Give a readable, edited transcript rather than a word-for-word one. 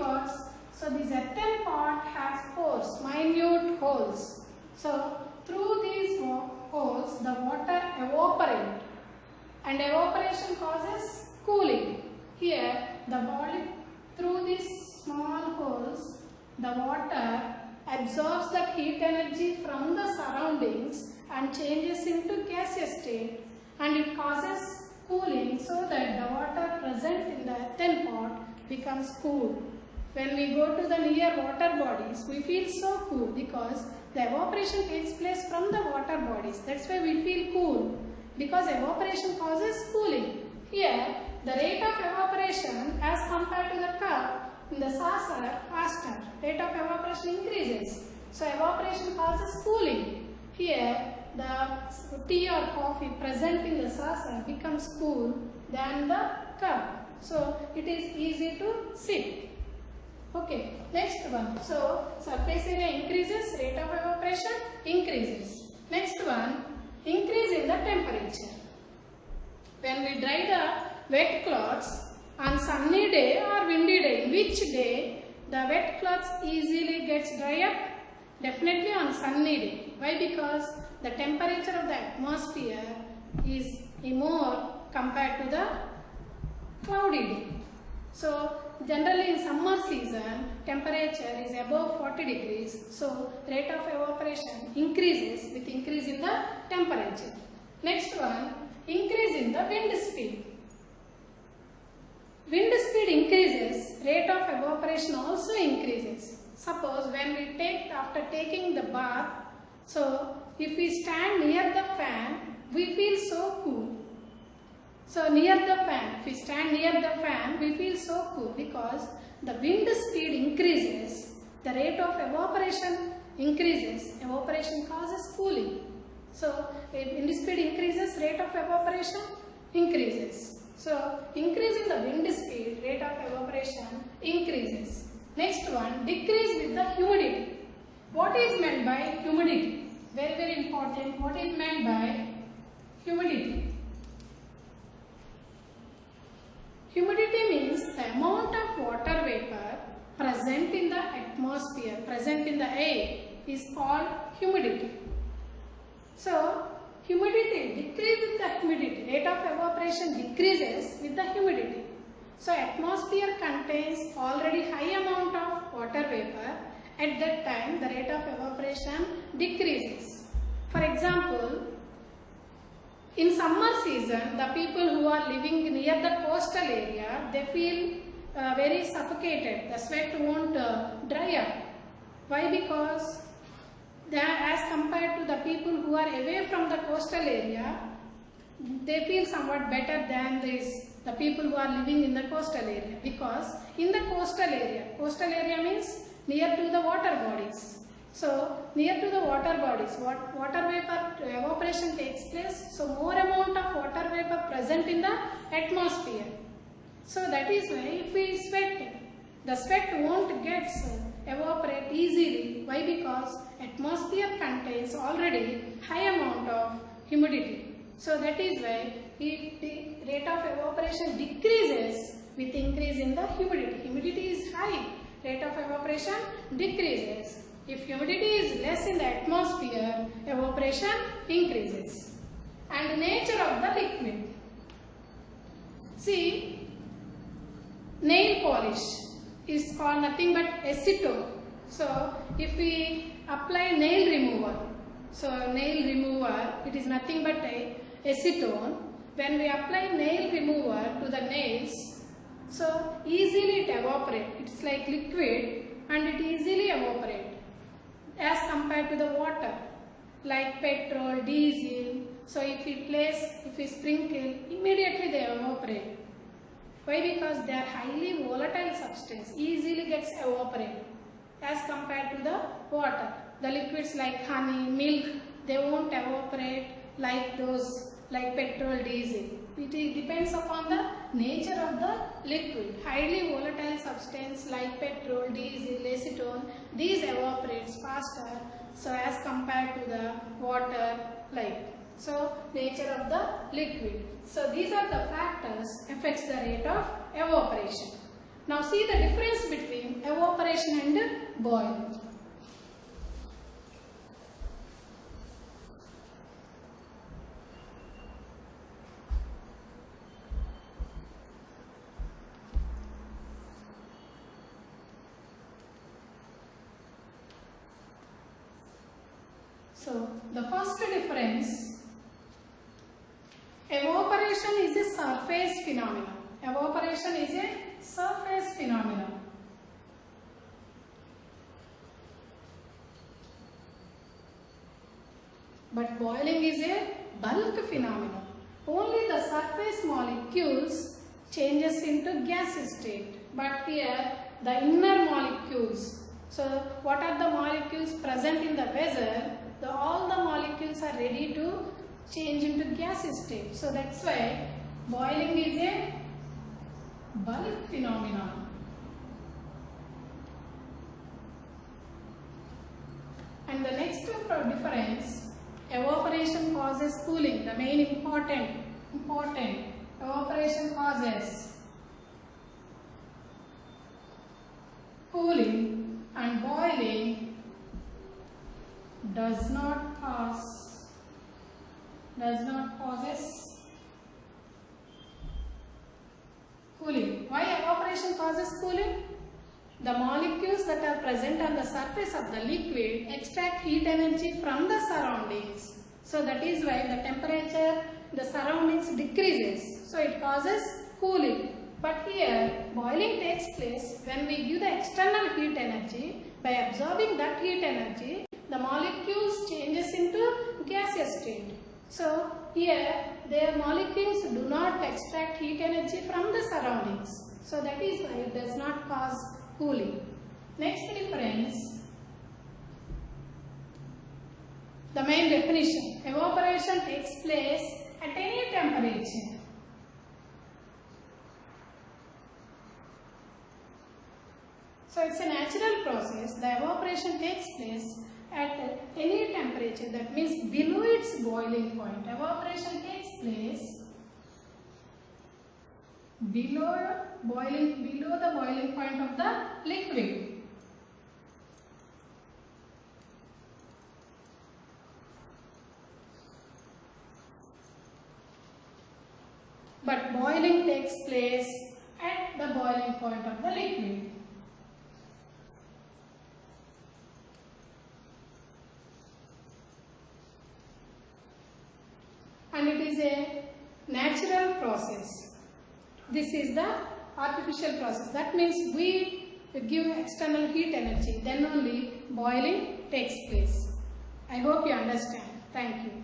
because this earthen pot has pores, minute holes. So through these holes the water evaporates, and evaporation causes cooling. Here the body, through these small holes, the water absorbs that heat energy from the surroundings and changes into gaseous state, and it causes cooling, so that the water present in the earthen pot becomes cool. When we go to the near water bodies, we feel so cool because the evaporation takes place from the water bodies. That's why we feel cool, because evaporation causes cooling. Here, the rate of evaporation as compared to the cup in the saucer faster. Rate of evaporation increases. So evaporation causes cooling. Here, the tea or coffee present in the saucer becomes cool than the cup. So it is easy to sip. Okay, next one. So surface area increases, rate of evaporation increases. Next one, increase in the temperature. When we dry the wet cloths on sunny day or windy day, in which day the wet cloths easily gets dry up? Definitely on sunny day. Why? Because the temperature of the atmosphere is more compared to the cloudy day. So generally in summer season temperature is above 40 degrees. So rate of evaporation increases with increase in the temperature. Next one, increase in the wind speed. Wind speed increases, rate of evaporation also increases. Suppose when we after taking the bath, so if we stand near the fan, we feel so cool. So near the fan, if we stand near the fan, we feel so cool because the wind speed increases, the rate of evaporation increases, evaporation causes cooling. So if wind speed increases, rate of evaporation increases. So increase in the wind speed, rate of evaporation increases. Next one, decrease with the humidity. What is meant by humidity? Very, very important. What is meant by humidity? Humidity means the amount of water vapor present in the atmosphere, present in the air, is called humidity. So humidity, decrease with the humidity, rate of evaporation decreases with the humidity. So atmosphere contains already high amount of water vapor. At that time the rate of evaporation decreases. For example, in summer season, the people who are living near the coastal area, they feel very suffocated. The sweat won't dry up. Why? Because as compared to the people who are away from the coastal area, they feel somewhat better than the people who are living in the coastal area. Because in the coastal area means near to the water bodies. So near to the water bodies, water vapor evaporation takes place. So more amount of water vapor present in the atmosphere. So that is why if we sweat, the sweat won't get evaporate easily. Why? Because atmosphere contains already high amount of humidity. So that is why the rate of evaporation decreases with increase in the humidity. Humidity is high, rate of evaporation decreases. If humidity is less in the atmosphere, evaporation increases. And nature of the liquid. See, nail polish is called nothing but acetone. So if we apply nail remover, so nail remover, it is nothing but acetone. When we apply nail remover to the nails, so easily it evaporates. It's like liquid and it easily evaporates as compared to the water, like petrol, diesel. So if we sprinkle, immediately they evaporate. Why? Because they are highly volatile substance, easily gets evaporated as compared to the water. The liquids like honey, milk, they won't evaporate like petrol, diesel. It depends upon the nature of the liquid. Highly volatile substance like petrol, diesel, acetone, these evaporates faster, so as compared to the water, like. So nature of the liquid. So these are the factors affects the rate of evaporation. Now see the difference between evaporation and boiling. So the first difference, evaporation is a surface phenomenon. Evaporation is a surface phenomenon. But boiling is a bulk phenomenon. Only the surface molecules changes into gas state. But here the inner molecules. So what are the molecules present in the vessel? All the molecules are ready to change into gas state. So that's why boiling is a bulk phenomenon. And the next difference, evaporation causes cooling. The main important evaporation causes cooling, and boiling does not causes cooling. Why evaporation causes cooling? The molecules that are present on the surface of the liquid extract heat energy from the surroundings. So that is why the temperature in the surroundings decreases. So it causes cooling. But here boiling takes place when we give the external heat energy. By absorbing that heat energy, the molecules changes into gaseous state. So here their molecules do not extract heat energy from the surroundings. So that is why it does not cause cooling. Next difference, the main definition, evaporation takes place at any temperature. So it's a natural process. The evaporation takes place at any temperature, that means below its boiling point. Evaporation takes place below the boiling point of the liquid. But boiling takes place at the boiling point of the liquid. And it is a natural process. This is the artificial process. That means we give external heat energy, then only boiling takes place. I hope you understand. Thank you.